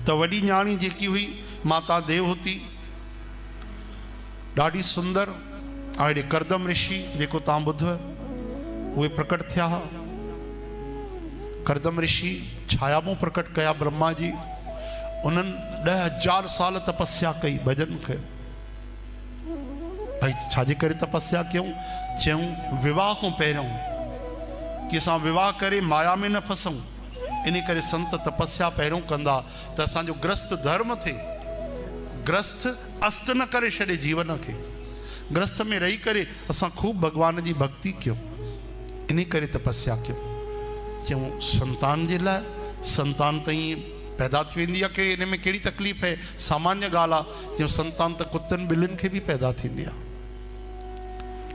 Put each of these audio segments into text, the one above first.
तो वडी न्याणी जेकी हुई माता देवहूति ॾाढी सुंदर अड़े करदम ऋषि जेको तां बुध उहे प्रकट थिया। करदम ऋषि छायामूं प्रकट कया ब्रह्मा जी। उन्हनि 10,000 साल तपस्या कई, भजन कयो। भाई छाजे करे तपस्या क्यों? चयूं विवाह को पहिरियों कि असां विवाह करे माया में न फसूं, इन करे संत तपस्या पहिरियों कंदा त असांजो ग्रस्त धर्म थे, ग्रस्त अस्त न करे छॾे जीवन के, ग्रस्त में रही करे असां खूब भगवान जी भक्ति क्यों, इन करे तपस्या क्यों। क्यों संतान जे लाइ, संतान त ईअं पैदा थी वेंदी आहे कि इन में कहिड़ी तकलीफ़ है, सामान्य ॻाल्हि आहे। क्यों संतान त कुत्तनि ॿिलियुनि खे बि पैदा थींदी आहे,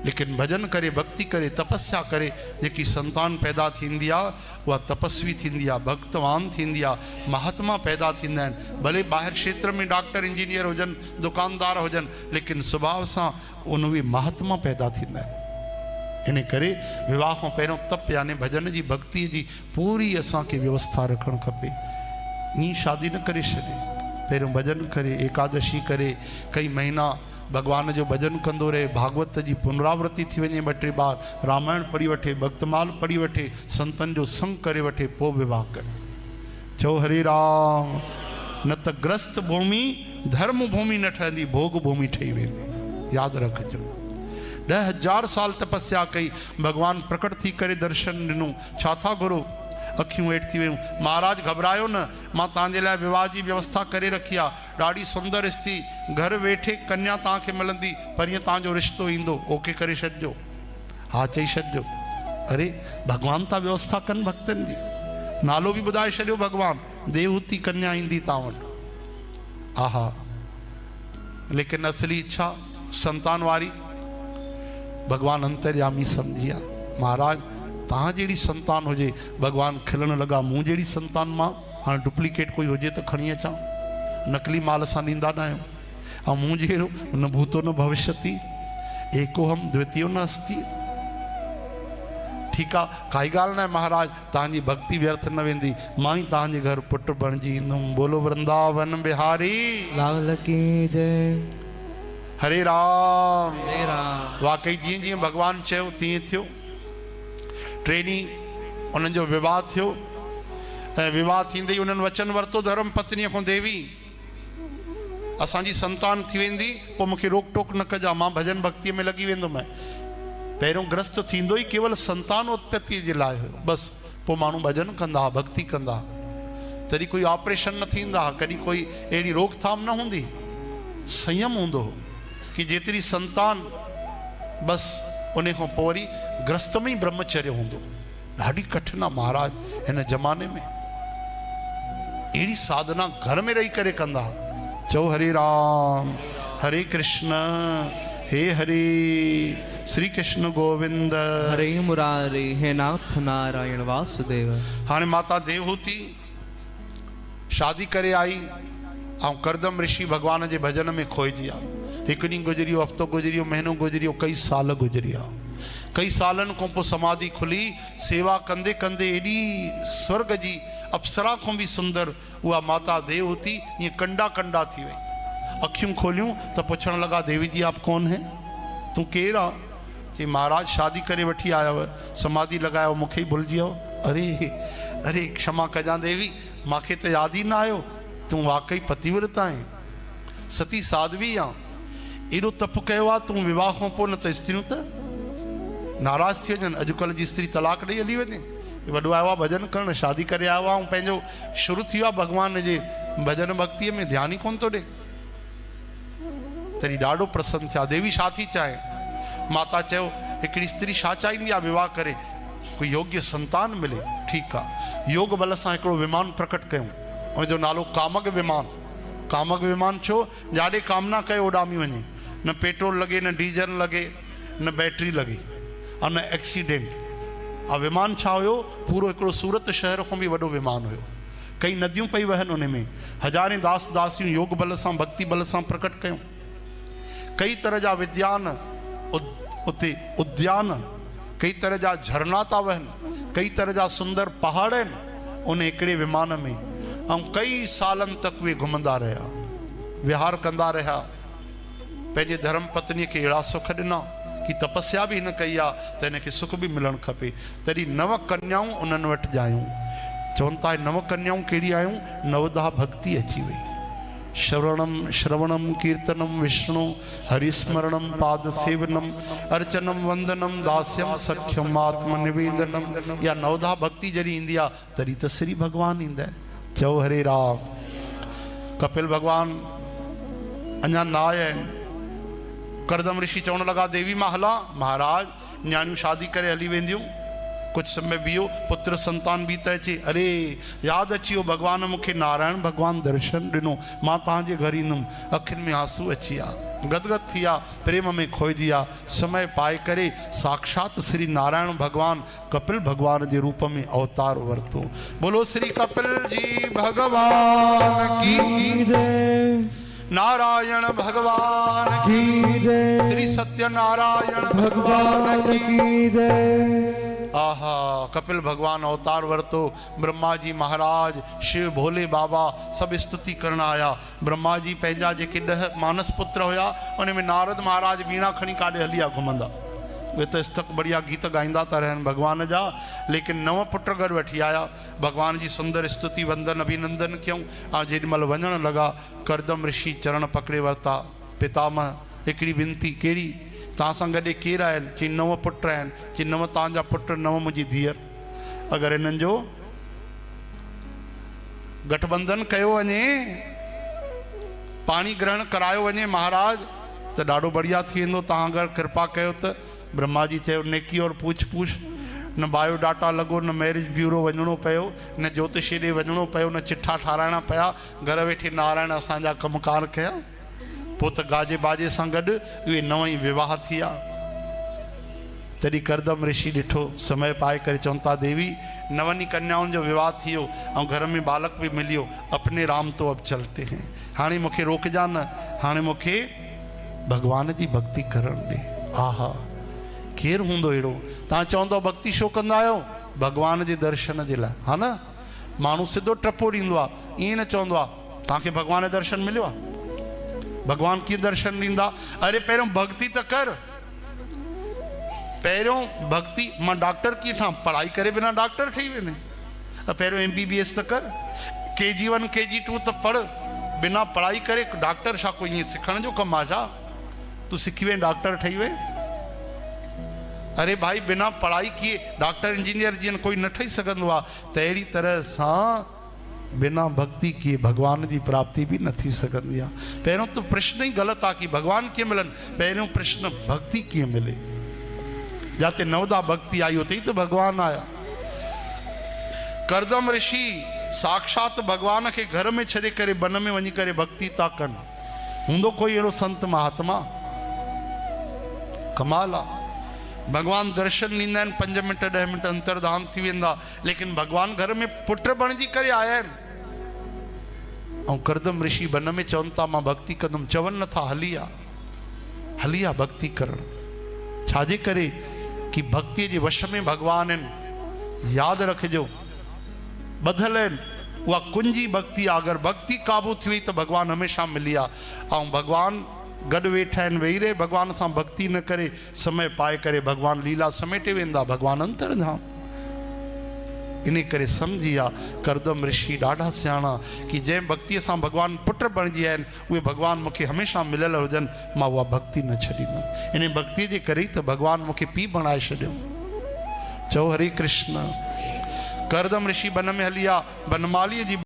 लेकिन भजन करे भक्ति करे तपस्या करे जेकी संतान पैदा थींदी आहे उहा तपस्वी थींदी आहे, भक्तवान थींदी आहे, महात्मा पैदा थींदा आहिनि। भले ॿाहिरि क्षेत्र में डॉक्टर इंजीनियर हुजनि, दुकानदार हुजनि, लेकिन स्वभाव सां उन महात्मा पैदा थींदा आहिनि। इन करे विवाह खां पहिरियों तप यानी भजन जी भक्ति जी पूरी असांखे व्यवस्था रखणु खपे। ईअं शादी न करे छॾे, पहिरियों भजन करे, एकादशी करे, कई महीना भगवान जो भजन कंदो रहे, भागवत जी पुनरावृत्ति थी वञे 2-3 बार, रामायण पढ़ी वठे, भक्तमाल पढ़ी वठे, संतन जो संग करे वठे, पोइ विवाह करे। चओ हरे राम। न त ग्रस्त भूमि धर्म भूमि न ठहंदी, भोग भूमि ठही वेंदी, यादि रखिजो। 10,000 साल तपस्या कई, भगवान प्रकट थी करे दर्शन ॾिनो। छा था घुरो? अखियूं हेठि थी वियूं। महाराज घबरायो न, मां तव्हांजे लाइ विवाह जी व्यवस्था करे रखी आहे। ॾाढी सुंदर स्त्री, घर वेठे कन्या तव्हांखे मिलंदी, परीहं तव्हांजो रिश्तो ईंदो, ओके करे छॾिजो, हा चई छॾिजो। अरे भगवान था व्यवस्था कनि भक्तनि जी, नालो बि ॿुधाए छॾियो भगवान, देवहूति कन्या ईंदी तव्हां वटि। आहा, लेकिन असली इच्छा संतान वारी भगवान अंतर्यामी सम्झी आहे। महाराज तव्हां जहिड़ी संतान हुजे, भगवान खिलण लॻा, मूं जहिड़ी संतान मां हाणे डुप्लीकेट कोई हुजे त खणी अचां, नकली माल असां ॾींदा न आहियूं। ऐं मूं जहिड़ो न भूतो न भविष्यति, एकोहम द्वितीयो न अस्ति। ठीकु आहे, काई ॻाल्हि न आहे महाराज, तव्हांजी भक्ति व्यर्थ न वेंदी, मां ई तव्हांजे घर पुटु बणिजी ईंदुमि। बोलो वृंदावन बिहारी लाल की जय। हरे राम। हरे राम। वाकई जीअं जीअं भगवान चयो तीअं थियो। टे ॾींहं उन्हनि जो विवाह थियो ऐं विवाह थींदे ई उन्हनि वचन वरितो धर्म पत्नीअ खां, देवी असांजी संतान थी वेंदी पोइ मूंखे रोक टोक न कजां, मां भजन भक्तीअ में लॻी वेंदुमि। पहिरियों ग्रस्त थींदो ई केवल संतान उत्पत्ति जे लाइ हुयो, बसि पोइ माण्हू भजन कंदा, भक्ति कंदा, तॾहिं कोई ऑपरेशन न थींदा, कॾहिं कोई अहिड़ी रोकथाम न हूंदी। संयम हूंदो हो कि जेतिरी संतान बसि उन खां पोइ वरी ग्रस्त में ही ब्रह्मचर्य हूंदो। ॾाढी कठिन आहे महाराज हिन ज़माने में, अहिड़ी साधना घर में रही करे कंदा। चओ हरे राम, हरे कृष्ण, हे हरे श्री कृष्ण गोविंद, हरे मुरारे, हे नाथ नारायण वासुदेव। हाणे माता देवहूति शादी करे आई ऐं करदम ऋषि भगवान जे भजन में खोइजी आहे। हिकु ॾींहुं गुज़रियो, हफ़्तो गुज़रियो, महीनो गुज़रियो, कई साल गुज़रिया। कई सालनि खां पोइ समाधि खुली, सेवा कंदे कंदे एॾी स्वर्ग जी अप्सरा खां बि सुंदर उहा माता देवहूति ईअं कंडा कंडा थी वई। अखियूं खोलियूं त पुछण लॻा, देवी जी आप कौन है, तूं केरु आहे? चई महाराज शादी करे वठी आयव, समाधि लॻायो, मूंखे ई भुलिजी वियो। अरे अरे क्षमा कजां देवी, मूंखे त यादि ई न आयो, तूं वाकई पतिव्रता आहीं, सती साध्वी आहे, एॾो तप कयो आहे तूं विवाह खां पोइ, न त स्त्रियूं त नाराज़ थी वञनि। अॼुकल्ह जी स्त्री तलाक ॾेई हली वञे। वॾो आयो आहे भजन करणु, शादी करे आयो आहे ऐं पंहिंजो शुरू थी वियो आहे भगवान जे भजन भक्तीअ में, ध्यानु ई कोन थो ॾे। तॾहिं ॾाढो प्रसन्न थिया। देवी छा थी चाहे? माता चयो हिकिड़ी स्त्री छा चाहींदी आहे विवाह करे? कोई योग्य संतान मिले। ठीकु आहे, योग बल सां हिकिड़ो विमान प्रकट कयूं, उनजो नालो कामग विमान। कामग विमान छो? जाॾे कामना कयो उॾामी वञे, न पेट्रोल लॻे, न डीजल लॻे, न बैटरी लॻे, और न एक्सीडेंट। आ विमान छा हुयो? पूरो हिकिड़ो सूरत शहर खां बि वॾो विमान हुयो। कई नदियूं पई वहनि उन में, हज़ारे दास दासियूं योग बल सां भक्ति बल सां प्रकट कयूं। कई तरह जा विद्यान उते उद्यान, कई तरह जा झरना था वहनि, कई तरह जा सुंदर पहाड़ आहिनि उन हिकिड़े विमान में। ऐं कई सालनि तक वे घुमंदा रहिया, विहार कंदा रहिया, पंहिंजे धर्म पत्नी खे अहिड़ा सुख ॾिना कि तपस्या भी हिन कई आहे त हिनखे सुख भी मिलणु खपे। तॾहिं 9 कन्याऊं उन्हनि वटि जायूं। चवनि था 9 कन्याऊं कहिड़ी आयूं? नवदा भक्ति अची वई। श्रवणम कीर्तनम विष्णु हरिस्मरणम पाद सेवनम अर्चनम वंदनम दास्यम सख्यम आत्म निवेदनम। या नवदा भक्ति जरी ईंदी आहे तरी त श्री भगवान ईंदा आहिनि। चओ हरे राम। कपिल भगवान अञा न आया आहिनि। करदम ऋषि चवण लगा देवी मां हला। महाराज न्याणियूं शादी करे हली वेंदियूं, कुछ समय बीहो, पुत्र संतान भी त अचे। अरे याद अची वियो भगवान मूंखे नारायण भगवान दर्शन ॾिनो, मां तव्हांजे घर ईंदुमि। अखियुनि में आंसू अची विया, गदगद थी विया, प्रेम में खोइजी विया। समय पाए करे साक्षात श्री नारायण भगवान कपिल भगवान जे रूप में अवतार वरतो। बोलो श्री कपिल जी भगवान की जय। नारायण भगवान की जय। श्री सत्यनारायण भगवान की जय। आहा, कपिल भगवान अवतार वरतो। ब्रह्मा जी महाराज शिव भोले बाबा सब स्तुति करण आया। ब्रह्मा जी पंहिंजा जेके 10 मानस पुत्र हुया उन में नारद महाराज वीणा खणी काॾे हली विया घुमंदा। वे तो स्तक बढ़िया गीत गाईंदा था रहन भगवान जा, लेकिन 9 पुट घर वठी आया। भगवान जी सुंदर स्तुति वंदन अभिनंदन क्यों। जेॾीमहिल वञण लगा करदम ऋषि चरण पकड़े वरता। पितामह हिकिड़ी विनती। कहिड़ी? तव्हां सां गॾु केरु आहिनि? चई 9 पुट आहिनि। चई 9 तव्हांजा पुट, 9 मुंहिंजी धीअर। अगरि हिननि जो गठबंधन कयो वञे, पाणी ग्रहण करायो वञे महाराज, त ॾाढो बढ़िया थी वेंदो। तव्हां अगरि कृपा कयो त। ब्रह्मा जी चयो नेकी और पूछ पूछ। न बायोडाटा लॻो, न मैरिज ब्यूरो वञिणो पियो, न ज्योतिषी ॾे वञिणो पियो, न चिठा ठाराइणा पिया। घर वेठे नारायण असांजा कमकार कया। पोइ त गाजे बाजे सां गॾु उहे 9 ई विवाह थी विया। तॾहिं करदम ऋषि ॾिठो, समय पाए करे चवनि था देवी 9 कन्याउनि जो विवाह थी वियो ऐं घर में बालक भी मिलियो। अपने राम तो अब चलते हैं। हाणे मूंखे रोकजा न, हाणे मूंखे भगवान जी भक्ति करण ॾे। आहा, केरु हूंदो अहिड़ो? तव्हां चवंदो भक्ति छो कंदा आहियो? भगवान जे दर्शन जे लाइ, हा न। माण्हू सिधो टपो ॾींदो आहे, ईअं न चवंदो आहे तव्हांखे भगवान जो दर्शन मिलियो आहे। भगवान कीअं दर्शन ॾींदा? अरे पहिरियों भक्ति त कर। पहिरियों भक्ति। मां डॉक्टर कीअं ठहां? पढ़ाई करे बिना डॉक्टर ठही वेंदे। पहिरियों MBBS त कर, KG1 KG2 त पढ़। बिना पढ़ाई करे डॉक्टर छा कोई ईअं सिखण जो कमु आहे छा? तूं सिखी वे डॉक्टर ठही वे? अरे भाई बिना पढ़ाई किए डॉक्टर इंजीनियर जीअं कोई न ठही सघंदो आहे, त अहिड़ी तरह सां बिना भक्ति किए भगवान की प्राप्ति भी न थी सकती है। पहिरों तो प्रश्न ही गलत आ कि भगवान कीअं मिलन। पहिरों प्रश्न भक्ति कीअं मिले। जाते नवदा भक्ति आई होती तो भगवान आया। करदम ऋषि साक्षात भगवान के घर में छड़े करे वन में वञी करे भक्ति था कन। हूंदो कोई अहिड़ो संत महात्मा? कमाल आ। भगवान दर्शन ॾींदा आहिनि, 5 मिनट 10 मिनट अंतर्धान थी वेंदा, लेकिन भगवान घर में पुट बणिजी करे आया आहिनि। ऐं करदम ऋषि वन में चवनि था मां भक्ति कंदुमि। चवनि नथा हली आ भक्ति करण। छाजे करे कि भक्ति जे वश में भगवान आहिनि। यादि रखिजो, ॿधल आहिनि। उहा कुंजी भक्ति आहे। अगरि भक्ति काबू थी वई त भगवान हमेशह मिली आहे। ऐं भगवान गॾु वेठा आहिनि, वेही रहे भगवान सां भक्ति न करे, समय पाए करे भगवान लीला समेटे वेंदा। भगवान अंतर्धाम। इन करे सम्झी आ करदम ऋषि ॾाढा सियाणा कि जंहिं भक्तीअ सां भगवान पुट बणिजी आहिनि उहे भगवान मूंखे हमेशह मिलियल हुजनि, मां उहा भक्ति न छॾींदुमि। इन भक्ति जे करे त भगवान मूंखे पीउ बणाए छॾियो। चओ हरे कृष्ण। करदम ऋषि वन में हली आ। वनमालीअ जी